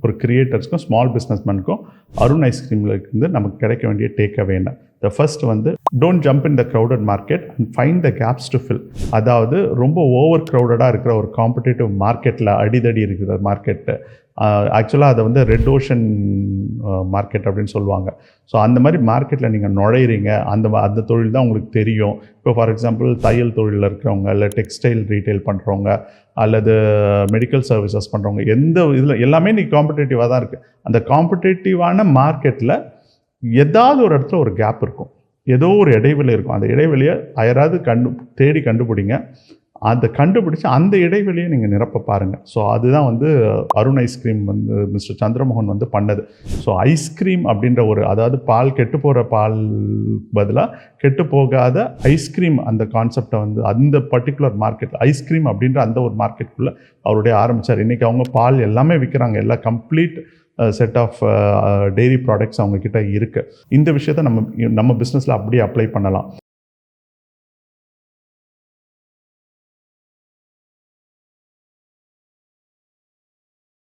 ஒரு கிரியேட்டர்ஸ்க்கும் ஸ்மால் பிஸ்னஸ்மேனுக்கும் அருண் ஐஸ்கிரீமில் இருந்து நமக்கு கிடைக்க வேண்டிய டேக் அவே என்ன? த ஃபர்ஸ்ட் வந்து don't jump in the crowded market and find the gaps to fill. அதாவது ரொம்ப ஓவர் க்ரௌடடாக இருக்கிற ஒரு காம்படிட்டிவ் மார்க்கெட்டில் அடிதடி இருக்கிற மார்க்கெட்டு, ஆக்சுவலாக அதை வந்து ரெட் ஓஷன் மார்க்கெட் அப்படின்னு சொல்லுவாங்க. ஸோ அந்த மாதிரி மார்க்கெட்டில் நீங்கள் நுழையிறீங்க, அந்த தொழில் தான் உங்களுக்கு தெரியும். இப்போ ஃபார் எக்ஸாம்பிள் தையல் தொழிலில் இருக்கிறவங்க, இல்லை டெக்ஸ்டைல் ரீட்டைல் பண்ணுறவங்க, அல்லது மெடிக்கல் சர்வீசஸ் பண்ணுறவங்க, எந்த இதில் எல்லாமே இன்றைக்கி காம்படிட்டிவாக தான் இருக்குது. அந்த காம்படிட்டிவான மார்க்கெட்டில் ஏதாவது ஒரு இடத்துல ஒரு கேப் இருக்கும், ஏதோ ஒரு இடைவெளி இருக்கும். அந்த இடைவெளியை யாராவது தேடி கண்டுபிடிங்க. அதை கண்டுபிடிச்சி அந்த இடைவெளியை நீங்கள் நிரப்ப பாருங்கள். ஸோ அதுதான் வந்து அருண் ஐஸ்கிரீம் வந்து மிஸ்டர் சந்திரமோகன் வந்து பண்ணது. ஸோ ஐஸ்கிரீம் அப்படின்ற அதாவது பால் கெட்டு போகிற பால் பதிலாக கெட்டு போகாத ஐஸ்கிரீம் அந்த கான்செப்டை வந்து அந்த பர்டிகுலர் மார்க்கெட் ஐஸ்கிரீம் அப்படின்ற அந்த ஒரு மார்க்கெட்டுக்குள்ளே அவருடைய ஆரம்பித்தார். இன்றைக்கி அவங்க பால் எல்லாமே விற்கிறாங்க, எல்லா complete set of dairy products அவங்கக்கிட்ட இருக்குது. இந்த விஷயத்தை நம்ம பிஸ்னஸில் அப்படியே அப்ளை பண்ணலாம்.